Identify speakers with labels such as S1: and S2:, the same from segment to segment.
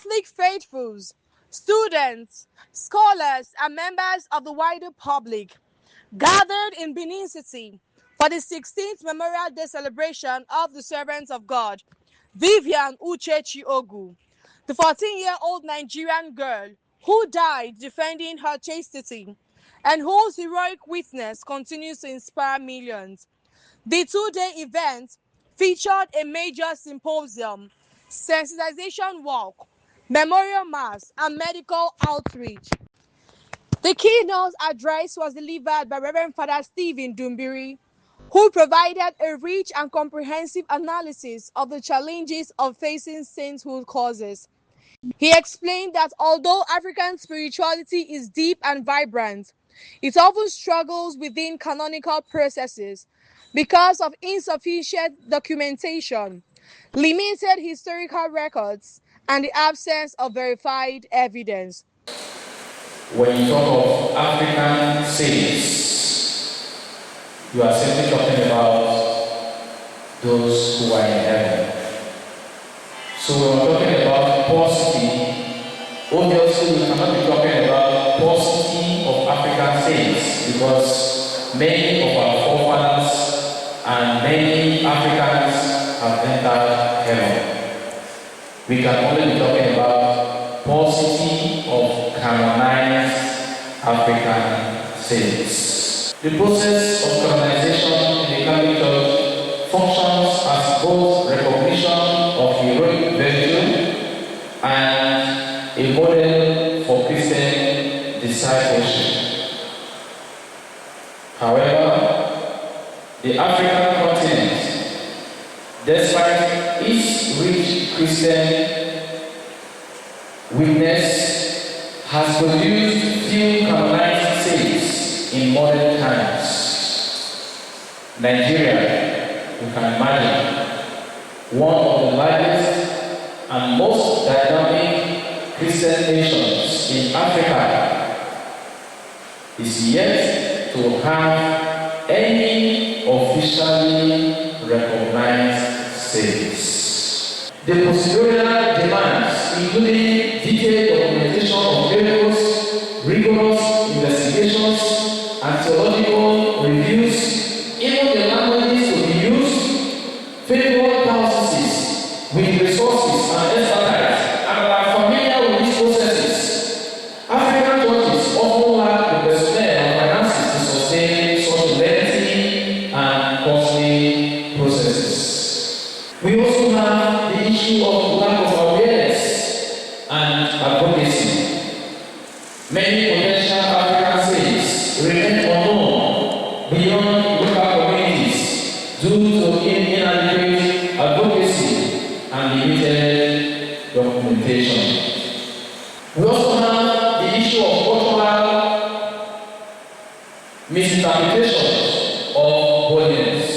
S1: Catholic faithfuls, students, scholars, and members of the wider public gathered in Benin City for the 16th Memorial Day celebration of the servants of God, Vivian Uchechi Ogu, the 14-year-old Nigerian girl who died defending her chastity and whose heroic witness continues to inspire millions. The two-day event featured a major symposium, sensitization walk, memorial mass, and medical outreach. The keynote address was delivered by Reverend Father Stephen Dumbiri, who provided a rich and comprehensive analysis of the challenges of facing sainthood causes. He explained that although African spirituality is deep and vibrant, it often struggles within canonical processes because of insufficient documentation, limited historical records, and the absence of verified evidence.
S2: When you talk of African saints, you are simply talking about those who are in heaven. So when we're talking about paucity, obviously we cannot be talking about paucity of African saints because many of our forefathers and many Africans have entered heaven. We can only be talking about paucity of canonized African saints. The process of canonization in the Catholic Church functions as both recognition of heroic virtue and a model for Christian discipleship. However, the African continent, despite its rich Christian witness, has produced few canonized saints in modern times. Nigeria, you can imagine, one of the largest and most dynamic Christian nations in Africa, is yet to have any officially recognized saints. The procedural demands, including detailed documentation of miracles, rigorous investigations, and theological reviews, even the languages to be used, favorable diocese with resources and expertise, and are familiar with these processes. African churches often lack the personnel and finances to sustain such lengthy and costly processes. We also have the issue of lack of awareness and advocacy. Many potential African saints remain unknown beyond local communities due to inadequate advocacy and limited documentation. We also have the issue of cultural misinterpretation of holiness.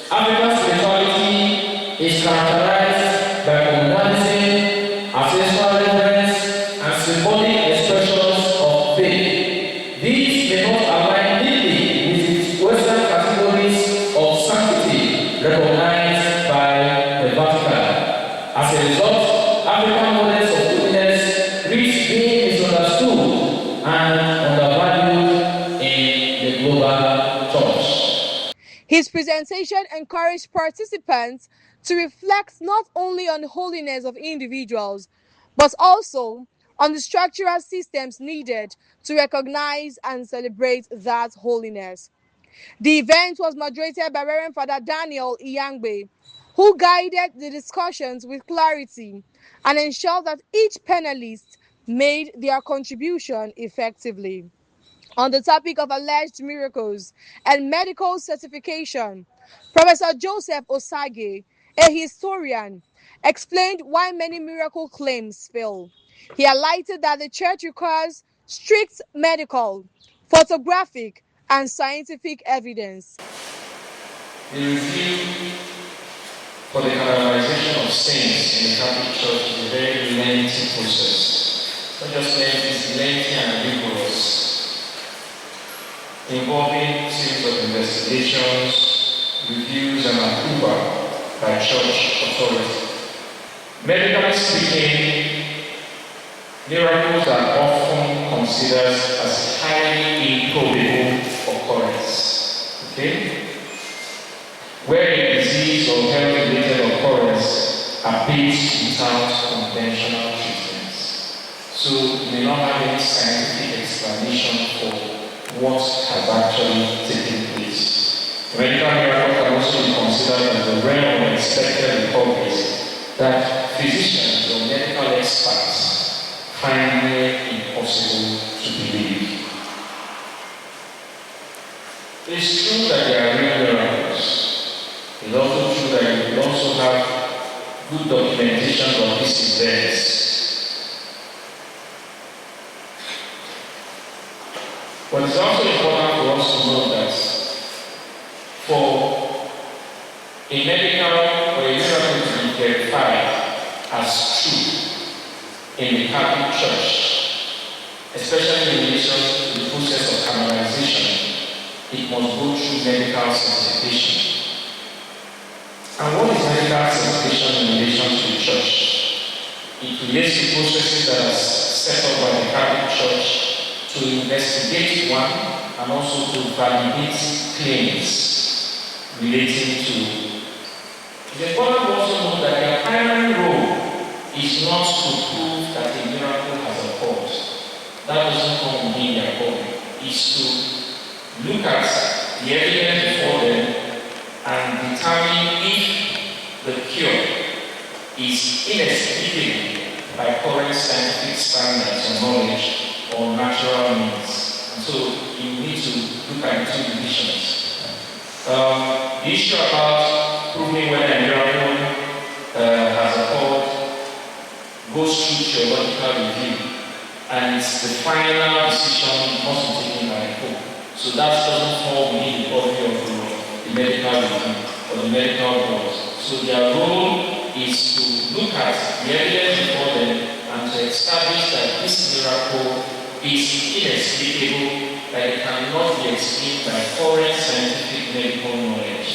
S2: African spirituality is characterized by communalism, ancestral reverence, and symbolic expressions of faith. These may not align neatly with its Western categories of sanctity recognized by the Vatican. As a result, African models of holiness risk being misunderstood and undervalued in the global church.
S1: His presentation encouraged participants to reflect not only on the holiness of individuals, but also on the structural systems needed to recognize and celebrate that holiness. The event was moderated by Reverend Father Daniel Iyangbe, who guided the discussions with clarity and ensured that each panelist made their contribution effectively. On the topic of alleged miracles and medical certification, Professor Joseph Osage, a historian, explained why many miracle claims fail. He highlighted that the church requires strict medical, photographic, and scientific evidence.
S2: The review for the canonization of saints in the Catholic Church is a very lengthy process. Not just lengthy, it's lengthy and rigorous, involving series of investigations, reviews, and approval by church authority. Medically speaking, Miracles are often considered as highly improbable occurrence. Okay? Where a disease or health-related occurrence appears without conventional treatments. So you may not have any scientific explanation for what has actually taken place. Medical miracle can also be considered as the realm of expected recoveries that physicians or medical experts find near impossible to believe. It's true that there are real miracles. It's also true that you will also have good documentation of these events. But it's also important for us to know that for a medical or a miracle to be verified as true in the Catholic Church, especially in relation to the process of canonization, it must go through medical certification. And what is medical certification in relation to the Church? It relates to processes that are set up by the Catholic Church to investigate one and also to validate claims relating to. It's important to also know that their primary role is not to prove that a miracle has occurred. That doesn't come within their role. It's to look at the evidence before them and determine if the cure is inexplicable by current scientific standards or knowledge or natural means. And so you need to look at the two divisions. The issue about proving whether a miracle has occurred goes through theological review, and it's the final decision must be taken by the Pope. So that doesn't fall within the purview of the medical review or the medical board. So their role is to look at the evidence before them and to establish that this miracle is inexplicable, that it cannot be explained by current scientific medical knowledge.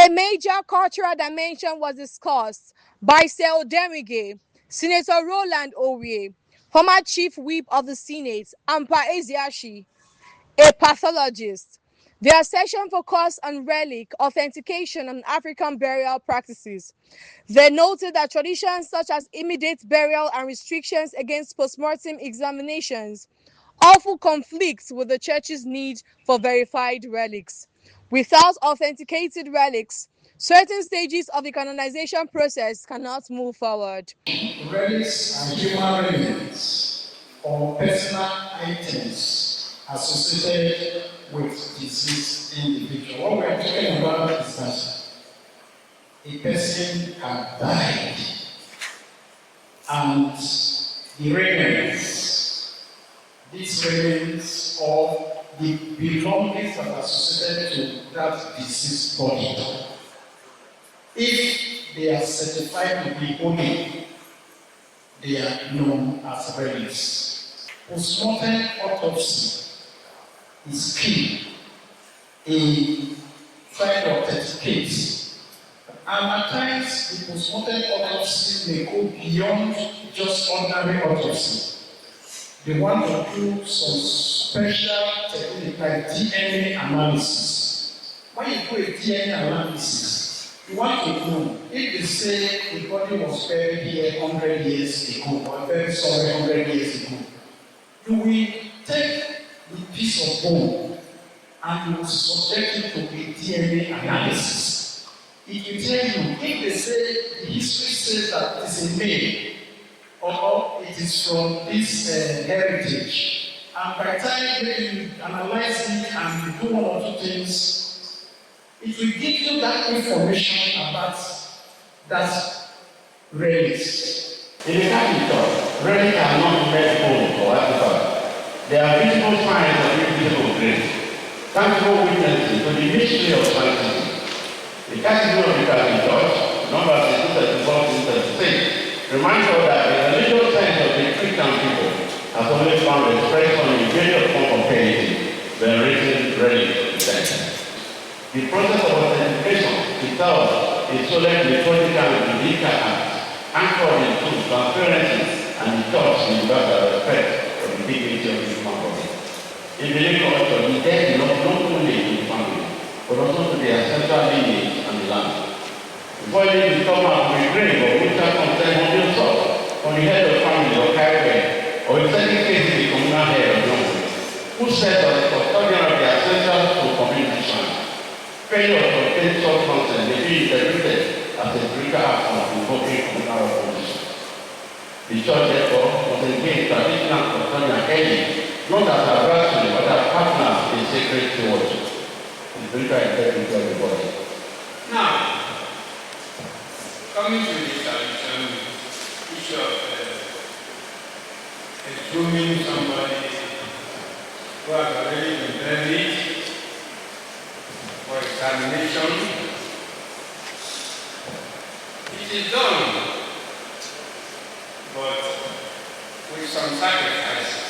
S1: A major cultural dimension was discussed by Sir Odenrige, Senator Roland Owie, former Chief Whip of the Senate, and Pa Ezeashi, a pathologist. Their session focused on relic authentication and African burial practices. They noted that traditions such as immediate burial and restrictions against postmortem examinations often conflicts with the Church's need for verified relics. Without authenticated relics, certain stages of the canonization process cannot move forward.
S3: Relics are human remains or personal items associated with deceased individual. What we're talking about is that a person had died and the remains, these remains or the belongings that are associated to that deceased body, if they are certified to be holy, they are known as relics. Postmortem autopsy is key in trying to authenticate. And at times, the postmortem autopsy may go beyond just ordinary autopsy. They want to do some special technique like DNA analysis. When you do a DNA analysis, you want to know if they say the body was buried here 100 years ago, or very sorry, 100 years ago, you will take the piece of bone and you will subject it to a DNA analysis. It will tell you if they say the history says that it's a male or it is from this heritage, and by the time you analyze it and you do one or two things, it will give you that information about that race.
S4: In the Catholic Church, relics are not medical or artifacts. They are visible signs of invisible grace, tangible witnesses to the mystery of sanctity. The Catechism of the Catholic Church, number 32-36, reminds us that the religious sense of the Christian people has always found expression in various forms of piety, venerating relics and the process of authentication itself is solemn, liturgical, and biblical act, anchored in truth, transparency, and the church in In Benin culture, the dead belong not only to the family, but also to their ancestral lineage and the land. Before they become out of a grave or winter content on your top, on the head of family or carrier, or in certain cases the communal head of family, who serves as the custodian of the ancestral to community land. Failure to obtain such consent may be interpreted as a spiritual act of invoking communal opposition. The church, therefore, was engaged traditional custodian early, not as adversary, but as partners in sacred stewardship. The spiritual integrity of the body.
S5: Now, coming to the tradition issue of exhuming somebody who has already been buried for examination, it is done, but with some sacrifices.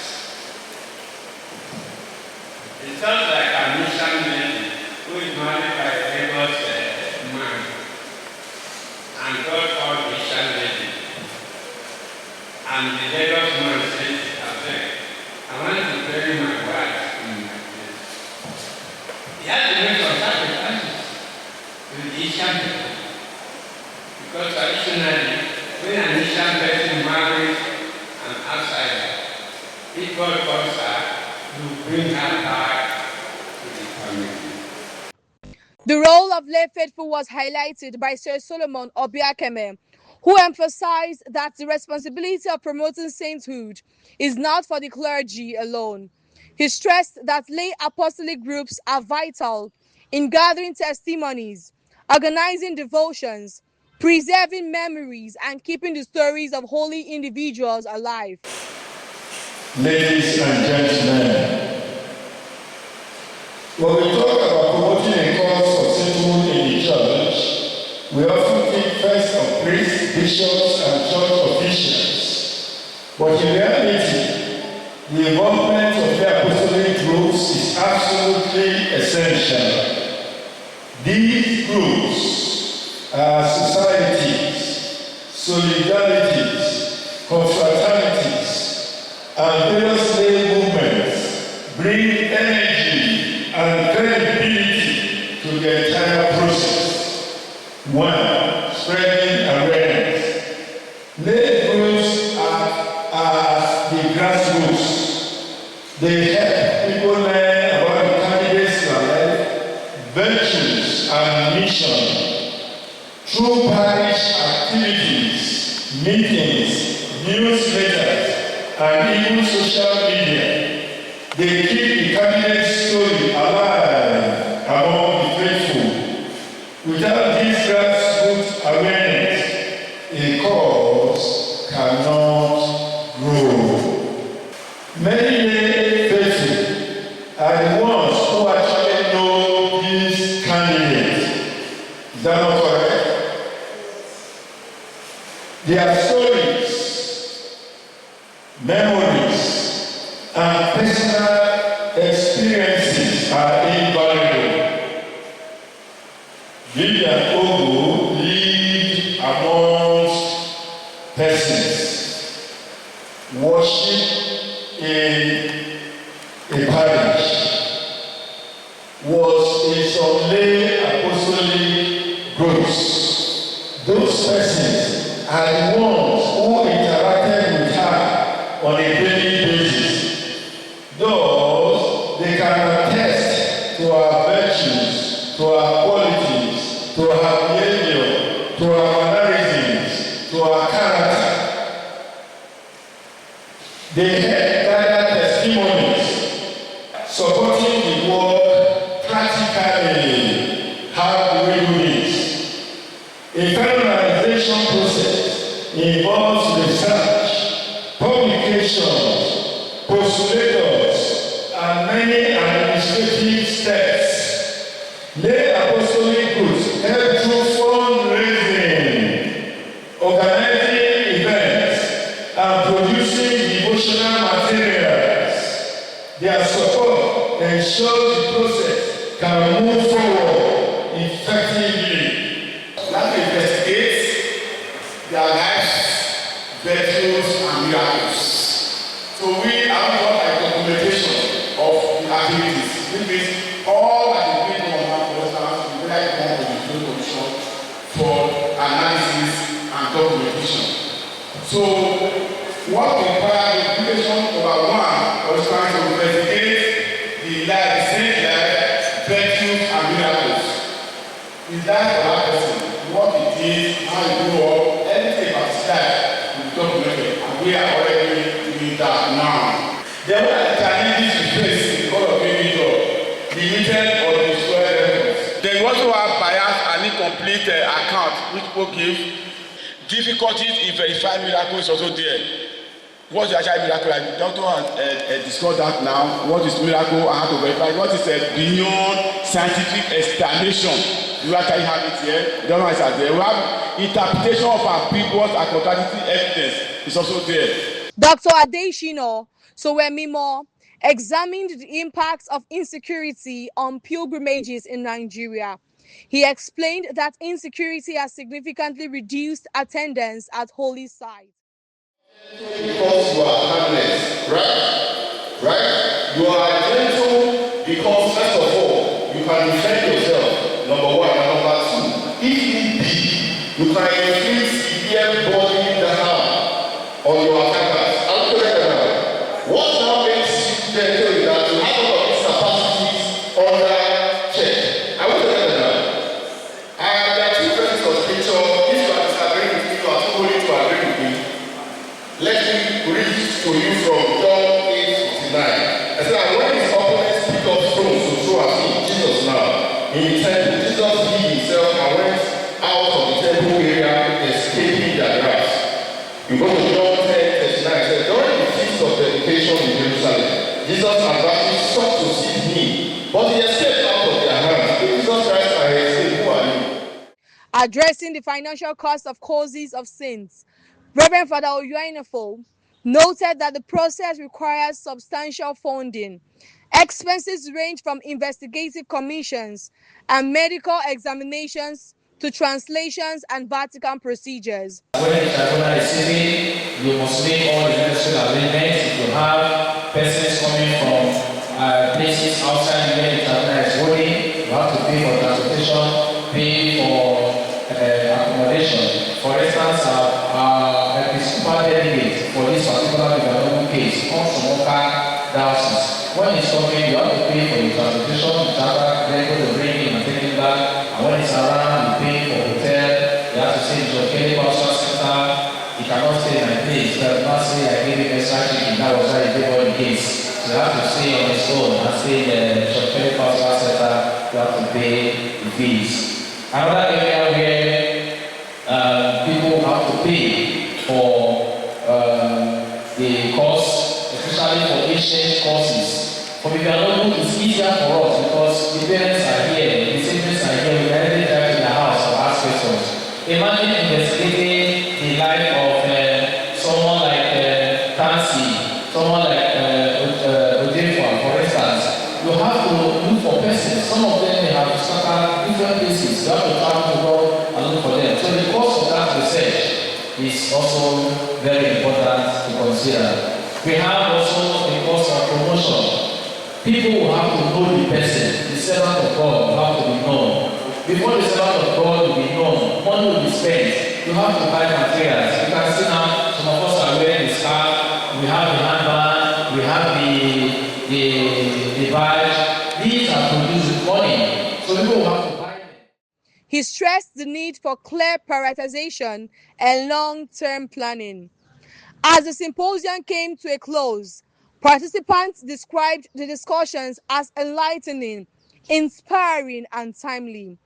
S5: It sounds like a mission lady who is married by a Lagos man, and God called mission lady. And the Lagos man said, I want to bury my wife in my place. He had to make some sacrifices with the Ishan people. Because traditionally, when an Ishan person marries an outsider, if God calls her, you bring her back to the family.
S1: The role of lay faithful was highlighted by Sir Solomon Obiakeme, who emphasized that the responsibility of promoting sainthood is not for the clergy alone. He stressed that lay apostolic groups are vital in gathering testimonies, organizing devotions, preserving memories, and keeping the stories of holy individuals alive.
S6: Ladies and gentlemen, when we talk about promoting a cause for sainthood in the church, we often think first of priests, bishops, and church officials. But in reality, the involvement of the apostolic groups is absolutely essential. These groups are societies, solidarities, confraternities, and various lay movements bring energy and credibility to the entire process. 1. Spreading awareness. Lay groups are the grassroots. They help people learn about the candidates' life, virtues, and mission. Through parish activities, meetings, newsletters, and even social media, they keep the candidate's story alive among the faithful. Without this grassroots awareness, a cause cannot grow. Many lay faithful are the ones who actually know these candidates. Is that not correct? Their stories, memories, and personal experiences are invaluable. Vivian lived amongst persons, worship in a parish, was in some lay apostolic groups. Those persons are the ones who interacted with her on a daily basis. Thus, they can attest to our virtues, to our qualities, to our behavior, to our mannerisms, to our character. They help gather testimonies, supporting the work practically. How do we do this? A federalization process involves research, publications, postulators, and many administrative steps. Lay apostolic groups help through fundraising, organizing events, and producing devotional materials. Their support ensures the process can move forward effectively.
S3: Let me investigate their lives, virtues, and miracles. So we have got a documentation of
S5: activities. Which means all that is going on now, for instance, we like one of the field commission for analysis and documentation. So what requires education number one was trying to investigate the life, the saint life, virtues and miracles. His life for that person, what he did, how he grew up, anything about his life will be documented, and we are already doing that now. There were challenges we face because of being limited or destroyed records. They also have biased and incomplete accounts which people give. Difficulties in verifying miracles also there. What is actually miracle? I don't want to discuss that now. What is miracle? I have to verify. What is beyond scientific explanation? You actually have it here. You don't know it's there. We have interpretation of ambiguous and contradictory evidence. It's also there.
S1: Dr. Adeshino Sowemimo examined the impacts of insecurity on pilgrimages in Nigeria. He explained that insecurity has significantly reduced attendance at holy sites.
S6: Because you are harmless, right? Right? You are gentle because, first of all, you can defend yourself, number one. And number two, if need be, you can inflict severe bodily harm on your attackers. I'm correct now. What now makes you gentle is that you have all of these capacities under check. I will tell you now. And there are two verses of scripture. If you are disagreeing with me, you are too holy to agree with me. Let me read to you from John 8:59. I said, and when his opponents picked up stones to throw at him, Jesus now, in the temple, Jesus hid himself and went out of the temple area, escaping their grasp. You go to John 10:39, it says, during the feast of dedication in Jerusalem, Jesus advanced sought to seize him, but he escaped out of their hands. If Jesus Christ I escaped, who are you?
S1: Addressing the financial cost of causes of sins, Reverend Father Oyuainefo noted that the process requires substantial funding. Expenses range from investigative commissions and medical examinations to translations and Vatican procedures.
S2: When the tribunal is sitting, you must make all the necessary arrangements. If you have persons coming from places outside where the tribunal is holding, you have to pay for transportation, pay for accommodation. For instance, our episcopal delegate for this particular development case comes from Oka diocese. When he's coming, you have to pay for the transportation, the charter, then go to bring him and take him back. And when he's around, you pay for hotel. You have to say to your Kelly Pastor Center. He cannot stay in my place. He cannot say I gave him extra chicken. That was why he gave all the case. So you have to stay on his own and stay in the Bishop Kelly Pastor Center. You have to pay the fees. Another area where people have to pay for the cost, especially for ancient courses. For the development, it's easier for us because the parents are here, the siblings are here, we directly drive to the house or ask questions. Imagine investigating the life of someone like Tansi, someone like Ojefa, for instance. You have to look for persons. Some of them may have scattered different places. You have to travel to go and look for them. So the cost of that research is also very important to consider. We have also the cost of promotion. People will have to know the person. The servant of God will have to be known. Before the servant of God will be known, money will be spent. You have to buy materials. You can see now some of us are wearing the scarf, we have the handband, we have the badge. These are produced with money. So people will have to buy them.
S1: He stressed the need for clear prioritization and long-term planning. As the symposium came to a close, participants described the discussions as enlightening, inspiring, and timely.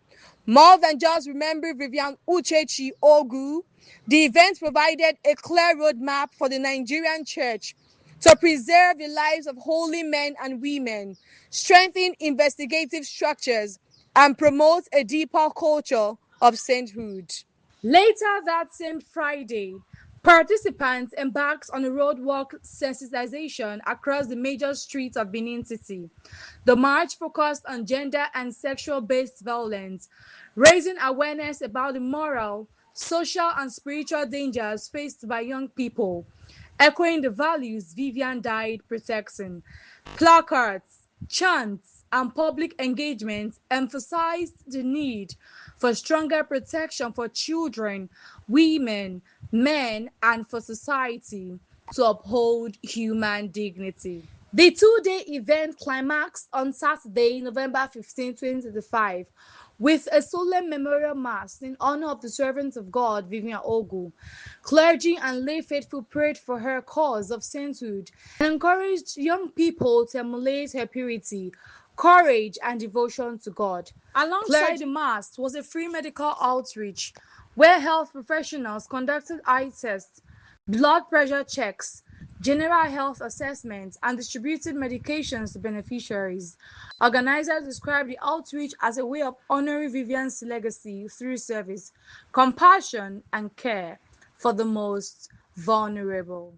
S1: More than just remembering Vivian Uchechi Ogu, the event provided a clear roadmap for the Nigerian church to preserve the lives of holy men and women, strengthen investigative structures, and promote a deeper culture of sainthood. Later that same Friday, participants embarked on a roadwalk sensitization across the major streets of Benin City. The march focused on gender and sexual-based violence, raising awareness about the moral, social, and spiritual dangers faced by young people, echoing the values Vivian died protecting. Placards, Chants and public engagements emphasized the need for stronger protection for children, women, men, and for society to uphold human dignity. The two-day event climaxed on Saturday, November 15, 2025, with a solemn memorial mass in honor of the servant of God, Vivian Ogu. Clergy and lay faithful prayed for her cause of sainthood and encouraged young people to emulate her purity, courage, and devotion to God. Alongside the mass was a free medical outreach where health professionals conducted eye tests, blood pressure checks, general health assessments, and distributed medications to beneficiaries. Organizers described the outreach as a way of honoring Vivian's legacy through service, compassion, and care for the most vulnerable.